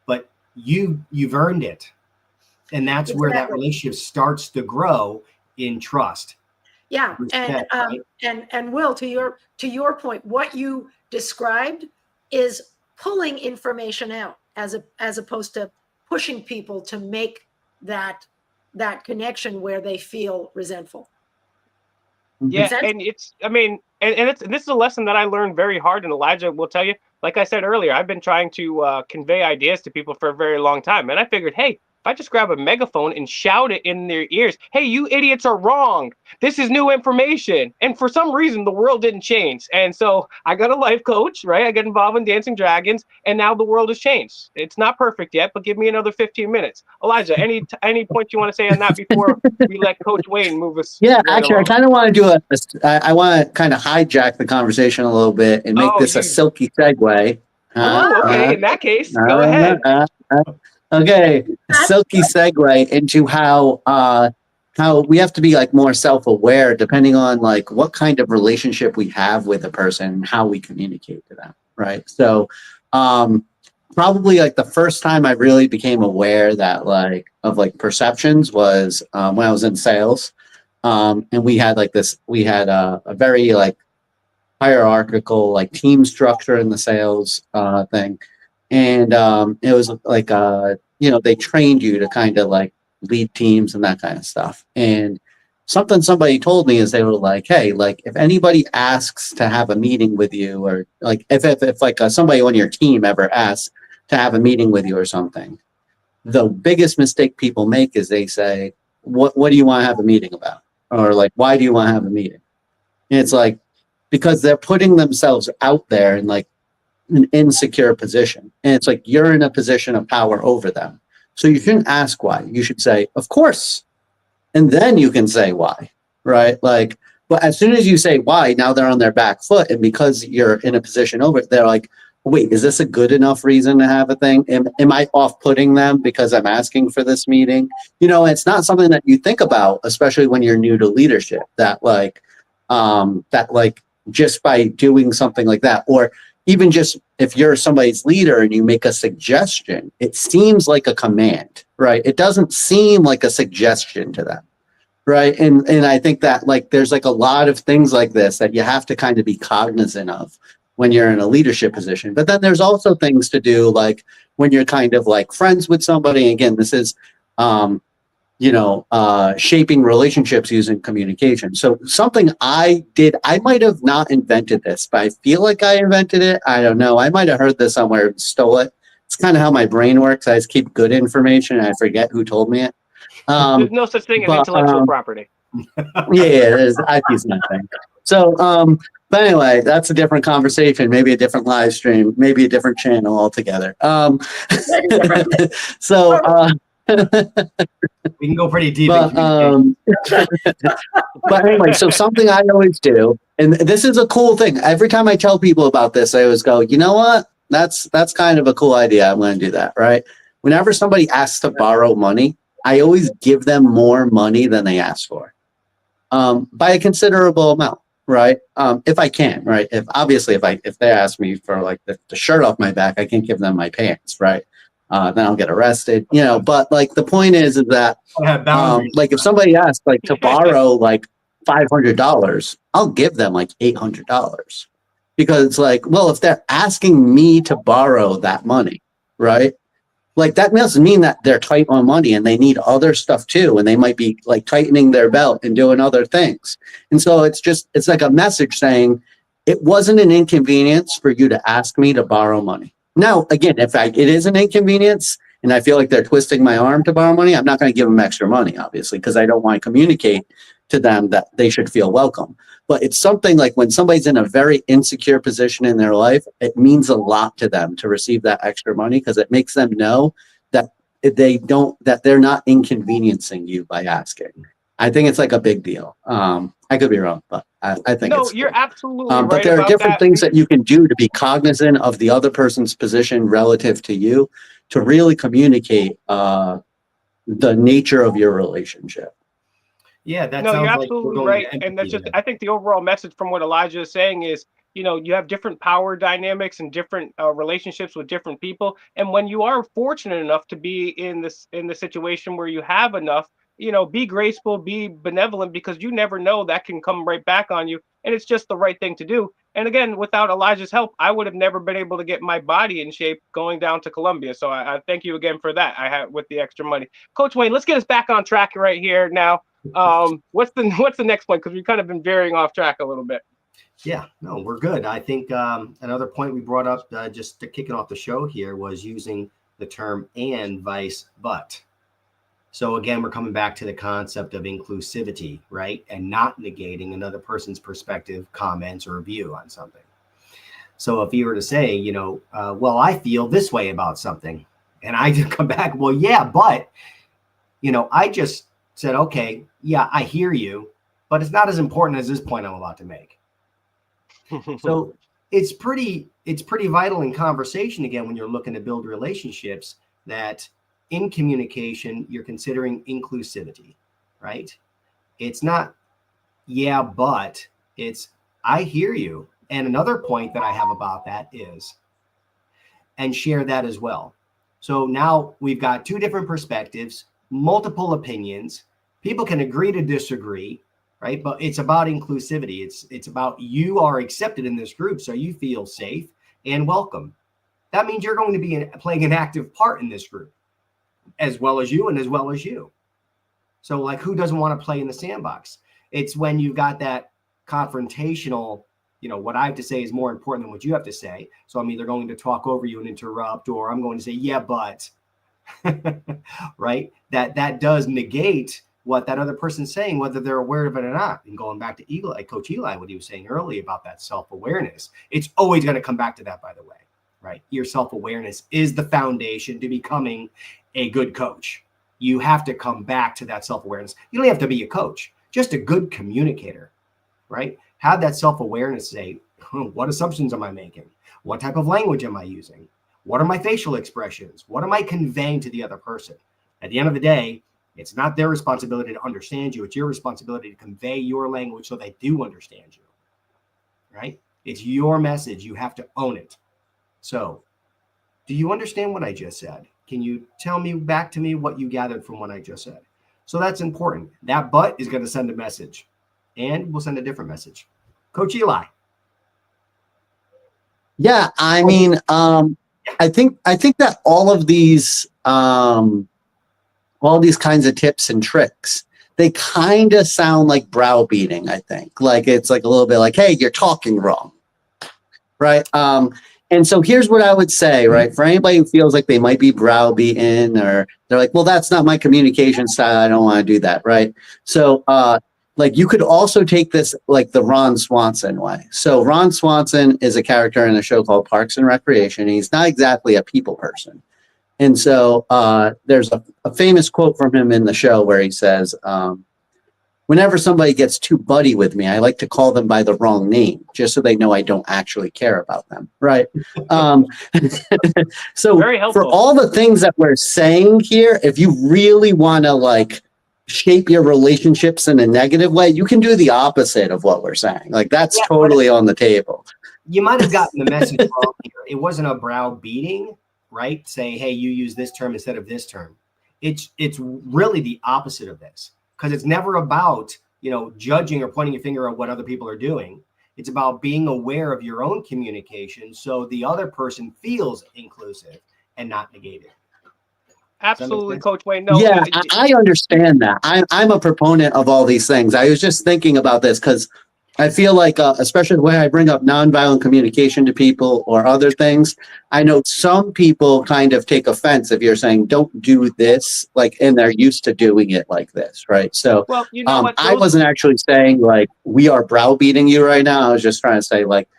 but you've earned it. And that's where that relationship starts to grow in trust. Yeah, Respect, right? and Will, to your point, what you described is pulling information out as opposed to pushing people to make that connection where they feel resentful. Yeah, and it's, I mean, and this is a lesson that I learned very hard, and Elijah will tell you. Like I said earlier, I've been trying to convey ideas to people for a very long time, and I figured, hey, if I just grab a megaphone and shout it in their ears, hey, you idiots are wrong. This is new information. And for some reason, the world didn't change. And so I got a life coach, right? I got involved in Dancing Dragons, and now the world has changed. It's not perfect yet, but give me another 15 minutes. Elijah, any points you want to say on that before we let Coach Wayne move us? Yeah, actually, I kind of want to do I want to kind of hijack the conversation a little bit and make this a silky segue. Okay, in that case, go ahead. Okay, silky segue into how we have to be like more self-aware depending on like what kind of relationship we have with a person and how we communicate to them, right? So probably like the first time I really became aware that of perceptions was when I was in sales. And we had a very like hierarchical like team structure in the sales thing. And it was like, they trained you to kind of like lead teams and that kind of stuff. And something somebody told me is they were like, hey, like if anybody asks to have a meeting with you, or like if like somebody on your team ever asks to have a meeting with you or something, the biggest mistake people make is they say, what do you want to have a meeting about? Or like, why do you want to have a meeting? And it's like, because they're putting themselves out there in like an insecure position. And it's like, you're in a position of power over them. So you shouldn't ask why. You should say, of course. And then you can say why, right? Like, but as soon as you say why, now they're on their back foot. And because you're in a position over it, they're like, wait, is this a good enough reason to have a thing? Am I off-putting them because I'm asking for this meeting? You know, it's not something that you think about, especially when you're new to leadership, that just by doing something like that, or even just if you're somebody's leader and you make a suggestion, it seems like a command, right? It doesn't seem like a suggestion to them, right? And I think that like there's like a lot of things like this that you have to kind of be cognizant of when you're in a leadership position. But then there's also things to do like when you're kind of like friends with somebody. Again, this is shaping relationships using communication. So something I did, I might have not invented this, but I feel like I invented it. I don't know. I might have heard this somewhere and stole it. It's kind of how my brain works. I just keep good information and I forget who told me it. There's no such thing as intellectual property. There's IP's nothing. So, but anyway, that's a different conversation, maybe a different live stream, maybe a different channel altogether. We can go pretty deep. But anyway, so something I always do, and this is a cool thing. Every time I tell people about this, I always go, you know what? That's kind of a cool idea. I'm going to do that, right? Whenever somebody asks to borrow money, I always give them more money than they ask for, by a considerable amount, right? If I can, right? If they ask me for like the shirt off my back, I can't give them my pants, right? Then I'll get arrested, but like the point is that like if somebody asks like to borrow like $500, I'll give them like $800, because it's like, well, if they're asking me to borrow that money, right? Like that doesn't mean that they're tight on money and they need other stuff too. And they might be like tightening their belt and doing other things. And so it's like a message saying it wasn't an inconvenience for you to ask me to borrow money. Now, again, if it is an inconvenience and I feel like they're twisting my arm to borrow money, I'm not going to give them extra money, obviously, because I don't want to communicate to them that they should feel welcome. But it's something like when somebody's in a very insecure position in their life, it means a lot to them to receive that extra money, because it makes them know that they're not inconveniencing you by asking. I think it's like a big deal. I could be wrong, but I think No, it's you're cool. absolutely But right there are about different that. things that you can do to be cognizant of the other person's position relative to you to really communicate the nature of your relationship. Yeah, that No, you're sounds like we're absolutely going right. into And that's empathy just, then. I think the overall message from what Elijah is saying is, you have different power dynamics and different relationships with different people. And when you are fortunate enough to be in the situation where you have enough, be graceful, be benevolent, because you never know that can come right back on you. And it's just the right thing to do. And again, without Elijah's help, I would have never been able to get my body in shape going down to Colombia. So I thank you again for that. I have with the extra money. Coach Wayne, let's get us back on track right here now. What's the next point? Because we've kind of been veering off track a little bit. Yeah, no, we're good. I think another point we brought up just to kicking off the show here was using the term and vice but. So again, we're coming back to the concept of inclusivity, right? And not negating another person's perspective, comments, or view on something. So if you were to say, well, I feel this way about something, and I just come back, well, yeah, but, I just said, okay, yeah, I hear you, but it's not as important as this point I'm about to make. So it's pretty vital in conversation, again, when you're looking to build relationships, that in communication, you're considering inclusivity, right? It's not, yeah, but it's, I hear you. And another point that I have about that is, and share that as well. So now we've got two different perspectives, multiple opinions. People can agree to disagree, right? But it's about inclusivity. It's about you are accepted in this group, so you feel safe and welcome. That means you're going to be playing an active part in this group, as well as you and as well as you. So like, who doesn't want to play in the sandbox? It's when you've got that confrontational, what I have to say is more important than what you have to say. So I'm either going to talk over you and interrupt, or I'm going to say, yeah, but, right? That does negate what that other person's saying, whether they're aware of it or not. And going back to Coach Eli, what he was saying earlier about that self-awareness, it's always going to come back to that, by the way, right? Your self-awareness is the foundation to becoming a good coach. You have to come back to that self-awareness. You don't have to be a coach, just a good communicator, right? Have that self-awareness, say, what assumptions am I making? What type of language am I using? What are my facial expressions? What am I conveying to the other person? At the end of the day, it's not their responsibility to understand you. It's your responsibility to convey your language so they do understand you, right? It's your message. You have to own it. So, do you understand what I just said? Can you tell me back to me what you gathered from what I just said? So that's important. That but is going to send a message, and we'll send a different message. Coach Eli. Yeah, I mean, I think that all these kinds of tips and tricks, they kind of sound like browbeating. I think like it's like a little bit like, hey, you're talking wrong, right? And so here's what I would say, right? For anybody who feels like they might be browbeaten, or they're like, well, that's not my communication style, I don't want to do that, right? So like you could also take this like the Ron Swanson way. So Ron Swanson is a character in a show called Parks and Recreation. He's not exactly a people person. And so there's a famous quote from him in the show where he says, whenever somebody gets too buddy with me, I like to call them by the wrong name, just so they know I don't actually care about them, right? So Very helpful. For all the things that we're saying here, if you really want to like shape your relationships in a negative way, you can do the opposite of what we're saying. Like that's totally on the table. You might have gotten the message wrong here. It wasn't a browbeating, right? Saying, hey, you use this term instead of this term. It's really the opposite of this, because it's never about, judging or pointing your finger at what other people are doing. It's about being aware of your own communication so the other person feels inclusive and not negated. Absolutely, Coach Wayne. No, yeah, I understand that. I'm a proponent of all these things. I was just thinking about this because I feel like, especially when I bring up nonviolent communication to people or other things, I know some people kind of take offense if you're saying, don't do this, like, and they're used to doing it like this, right? So well, you know what? I wasn't actually saying, like, we are browbeating you right now. I was just trying to say, like,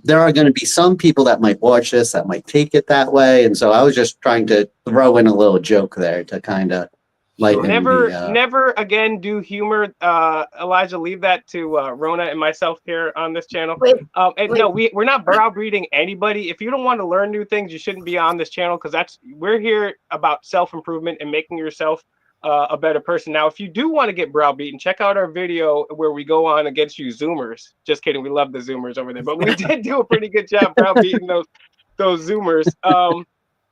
there are going to be some people that might watch this that might take it that way. And so I was just trying to throw in a little joke there to kind of Lightning Never again do humor. Elijah, leave that to Rona and myself here on this channel. And no, we're not browbeating anybody. If you don't want to learn new things, you shouldn't be on this channel, because we're here about self-improvement and making yourself a better person. Now, if you do want to get browbeaten, check out our video where we go on against you Zoomers. Just kidding, we love the Zoomers over there, but we did do a pretty good job browbeating those Zoomers.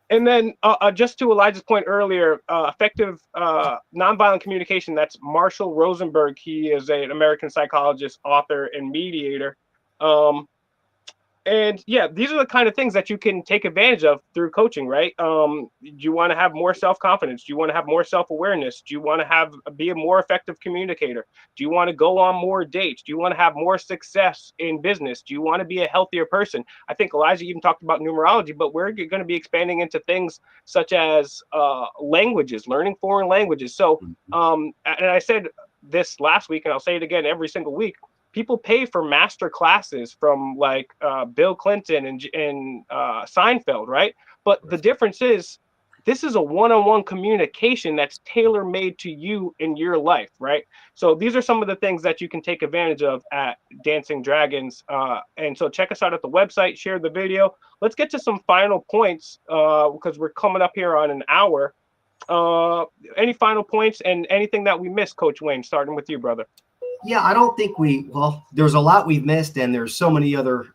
And then just to Elijah's point earlier, effective nonviolent communication, that's Marshall Rosenberg. He is an American psychologist, author, and mediator. And yeah, these are the kind of things that you can take advantage of through coaching, right? Do you want to have more self-confidence? Do you want to have more self-awareness? Do you want to be a more effective communicator? Do you want to go on more dates? Do you want to have more success in business? Do you want to be a healthier person? I think Elijah even talked about numerology, but we're going to be expanding into things such as languages, learning foreign languages. So, and I said this last week, and I'll say it again every single week, people pay for master classes from like Bill Clinton and Seinfeld, right? But the difference is, this is a one-on-one communication that's tailor-made to you in your life, right? So these are some of the things that you can take advantage of at Dancing Dragons. And so check us out at the website, share the video. Let's get to some final points because we're coming up here on an hour. Any final points and anything that we missed, Coach Wayne, starting with you, brother? Yeah, I don't think there's a lot we've missed, and there's so many other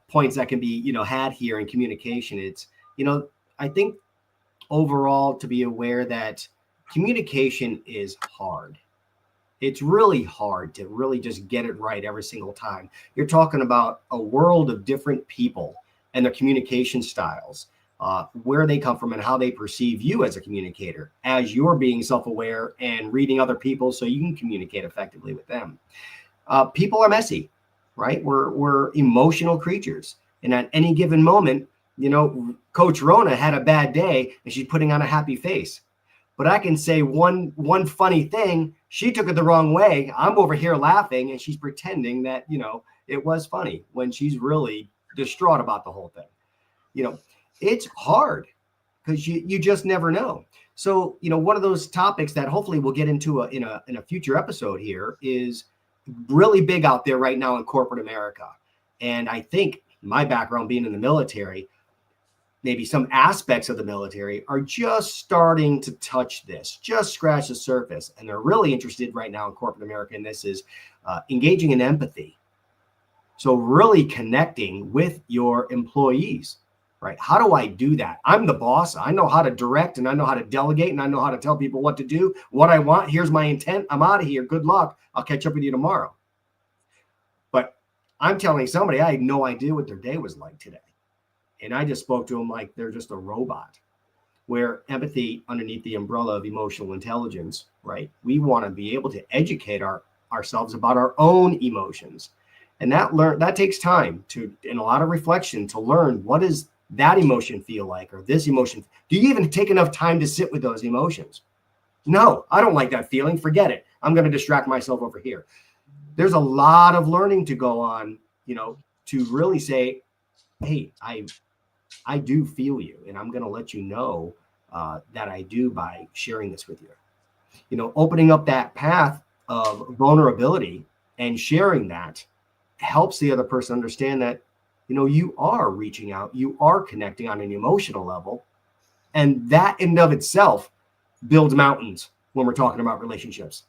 points that can be, had here in communication. It's, I think overall to be aware that communication is hard. It's really hard to really just get it right every single time. You're talking about a world of different people and their communication styles, where they come from and how they perceive you as a communicator, as you're being self-aware and reading other people so you can communicate effectively with them. People are messy, right? We're emotional creatures. And at any given moment, Coach Rona had a bad day and she's putting on a happy face. But I can say one funny thing, she took it the wrong way. I'm over here laughing and she's pretending that, it was funny when she's really distraught about the whole thing. It's hard because you just never know. So, one of those topics that hopefully we'll get into in a future episode here is really big out there right now in corporate America. And I think my background being in the military, maybe some aspects of the military are just starting to touch this, just scratch the surface. And they're really interested right now in corporate America. And this is engaging in empathy. So really connecting with your employees. Right? How do I do that? I'm the boss. I know how to direct and I know how to delegate and I know how to tell people what to do, what I want. Here's my intent. I'm out of here. Good luck. I'll catch up with you tomorrow. But I'm telling somebody I had no idea what their day was like today. And I just spoke to them like they're just a robot. Where empathy underneath the umbrella of emotional intelligence, right? We want to be able to educate ourselves about our own emotions. And that takes time and a lot of reflection to learn what is that emotion feel like, or this emotion. Do you even take enough time to sit with those emotions? No, I don't like that feeling. Forget it. I'm going to distract myself over here. There's a lot of learning to go on, to really say, hey, I do feel you. And I'm going to let you know that I do by sharing this with you. Opening up that path of vulnerability and sharing that helps the other person understand that, you are reaching out, you are connecting on an emotional level. And that in and of itself builds mountains when we're talking about relationships.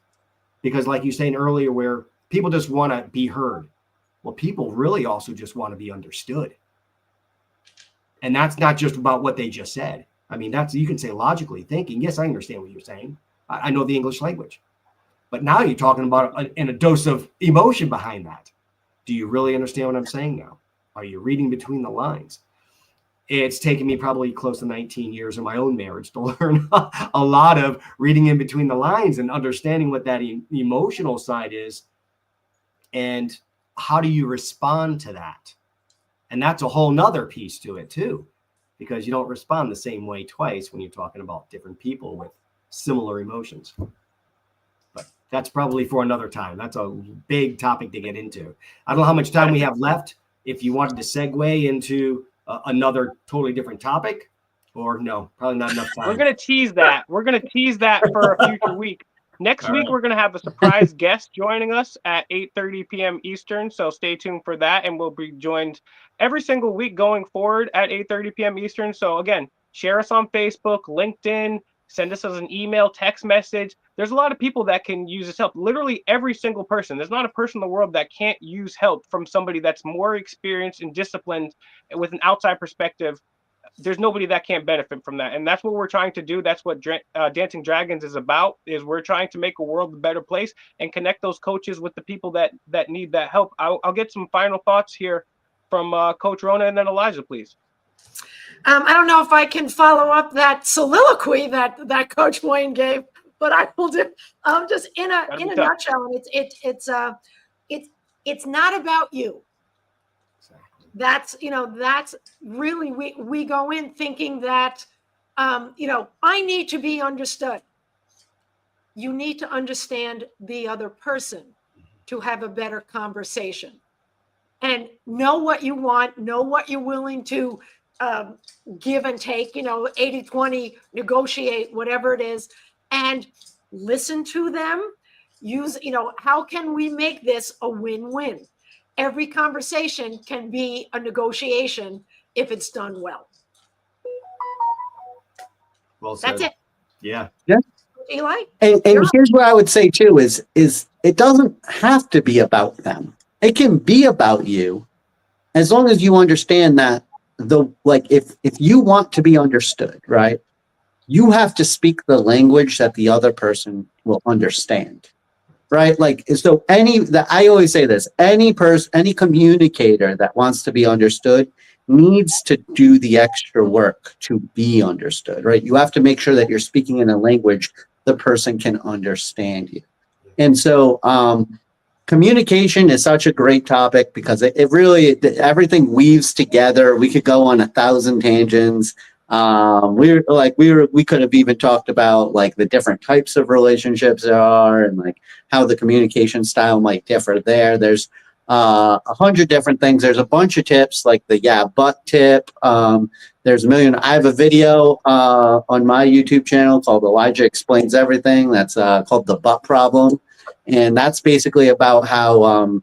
Because like you saying earlier, where people just want to be heard. Well, people really also just want to be understood. And that's not just about what they just said. I mean, you can say logically thinking, yes, I understand what you're saying. I know the English language. But now you're talking about a dose of emotion behind that. Do you really understand what I'm saying now? Are you reading between the lines? It's taken me probably close to 19 years of my own marriage to learn a lot of reading in between the lines and understanding what that emotional side is. And how do you respond to that? And that's a whole nother piece to it too, because you don't respond the same way twice when you're talking about different people with similar emotions. But that's probably for another time. That's a big topic to get into. I don't know how much time we have left. If you wanted to segue into another totally different topic, or no, probably not enough time. We're going to tease that. We're going to tease that for a future week. Next week, we're going to have a surprise guest joining us at 8:30 p.m. Eastern. So stay tuned for that. And we'll be joined every single week going forward at 8:30 p.m. Eastern. So again, share us on Facebook, LinkedIn, send us as an email, text message. There's a lot of people that can use this help. Literally every single person. There's not a person in the world that can't use help from somebody that's more experienced and disciplined with an outside perspective. There's nobody that can't benefit from that. And that's what we're trying to do. That's what Dancing Dragons is about, is we're trying to make a world a better place and connect those coaches with the people that need that help. I'll get some final thoughts here from Coach Rona and then Elijah, please. I don't know if I can follow up that soliloquy that Coach Wayne gave, but I will do. Just in a nutshell, it's not about you. That's really, we go in thinking that, I need to be understood. You need to understand the other person to have a better conversation and know what you want, know what you're willing to give and take, 80-20, negotiate, whatever it is, and listen to them. Use, how can we make this a win-win? Every conversation can be a negotiation if it's done well. Well said. That's it. Yeah. Yeah. Eli? And here's what I would say too is it doesn't have to be about them. It can be about you as long as you understand that if you want to be understood, right? You have to speak the language that the other person will understand. Right? I always say this, any communicator that wants to be understood needs to do the extra work to be understood, right? You have to make sure that you're speaking in a language the person can understand you. And so communication is such a great topic because it really, everything weaves together. We could go on 1,000 tangents. We could have even talked about like the different types of relationships there are and like how the communication style might differ there. There's 100 different things. There's a bunch of tips like the but tip. There's a million. I have a video on my YouTube channel called Elijah Explains Everything. That's called The But Problem. And that's basically about how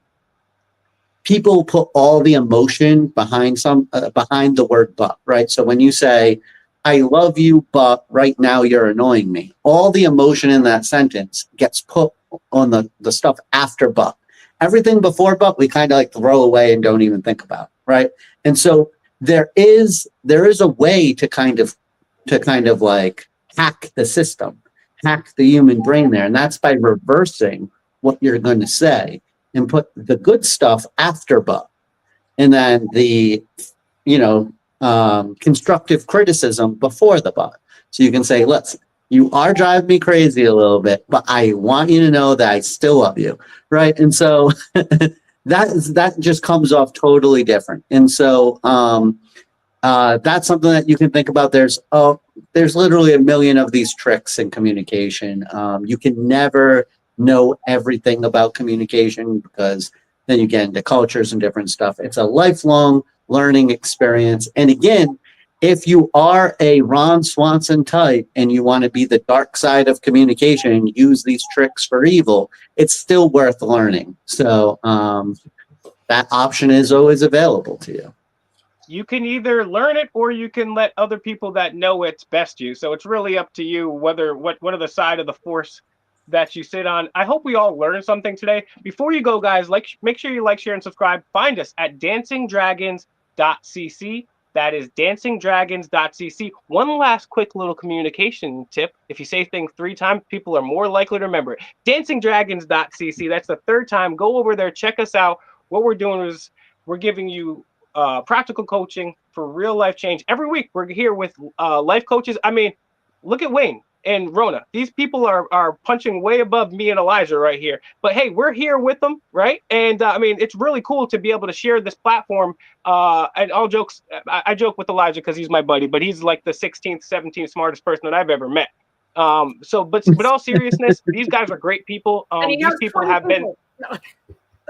people put all the emotion behind the word but, right? So when you say, I love you, but right now you're annoying me, all the emotion in that sentence gets put on the stuff after but. Everything before but we kind of like throw away and don't even think about, right? And so there is a way to kind of like hack the system, hack the human brain there. And that's by reversing what you're going to say and put the good stuff after but, and then the, constructive criticism before the but. So you can say, listen, you are driving me crazy a little bit, but I want you to know that I still love you, right? And so that just comes off totally different. And so that's something that you can think about. There's literally a million of these tricks in communication. You can never know everything about communication because then you get into cultures and different stuff. It's a lifelong learning experience. And again, if you are a Ron Swanson type and you want to be the dark side of communication and use these tricks for evil, it's still worth learning. So that option is always available to you. You can either learn it or you can let other people that know it's best you. So it's really up to you what are the side of the force that you sit on. I hope we all learned something today. Before you go, guys, make sure you like, share, and subscribe. Find us at DancingDragons.CC. That is DancingDragons.CC. One last quick little communication tip. If you say things 3 times, people are more likely to remember it. DancingDragons.CC. That's the 3rd time. Go over there. Check us out. What we're doing is we're giving you practical coaching for real life change. Every week, we're here with life coaches. I mean, look at Wayne and Rona. These people are punching way above me and Elijah right here. But hey, we're here with them, right? And I mean, it's really cool to be able to share this platform. And all jokes, I joke with Elijah because he's my buddy, but he's like the 16th, 17th smartest person that I've ever met. But all seriousness, these guys are great people. These people have been.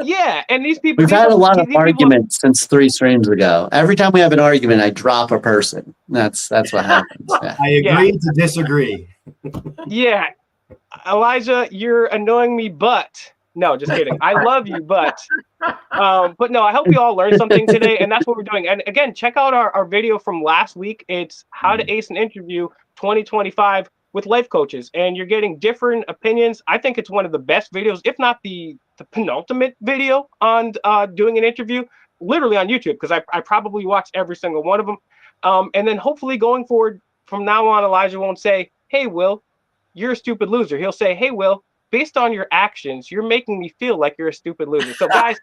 Yeah, and these people. We've had a lot of these people- arguments since 3 streams ago. Every time we have an argument, I drop a person. That's what happens. Yeah. I agree to disagree. Yeah, Elijah, you're annoying me, but no, just kidding. I love you, but no, I hope you all learned something today, and that's what we're doing. And again, check out our video from last week. It's How to Ace an Interview 2025 with life coaches, and you're getting different opinions. I think it's one of the best videos, if not the penultimate video on doing an interview, literally on YouTube, because I probably watched every single one of them. And then hopefully going forward from now on, Elijah won't say, "Hey, Will, you're a stupid loser." He'll say, "Hey, Will, based on your actions, you're making me feel like you're a stupid loser." So guys,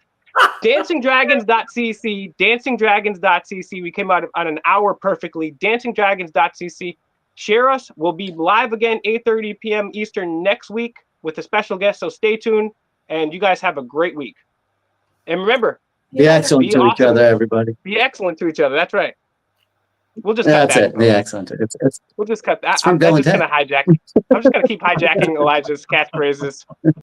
DancingDragons.CC, DancingDragons.CC. We came out on an hour perfectly. DancingDragons.CC. Share us. We'll be live again 8:30 p.m. Eastern next week with a special guest. So stay tuned, and you guys have a great week. And remember, Be excellent be to each awesome. other, everybody. Be excellent to each other. That's right. We'll just cut That's that. it. Be excellent. It's We'll just cut that. from I'm Bill just and gonna hijack. I'm just gonna keep hijacking Elijah's catchphrases.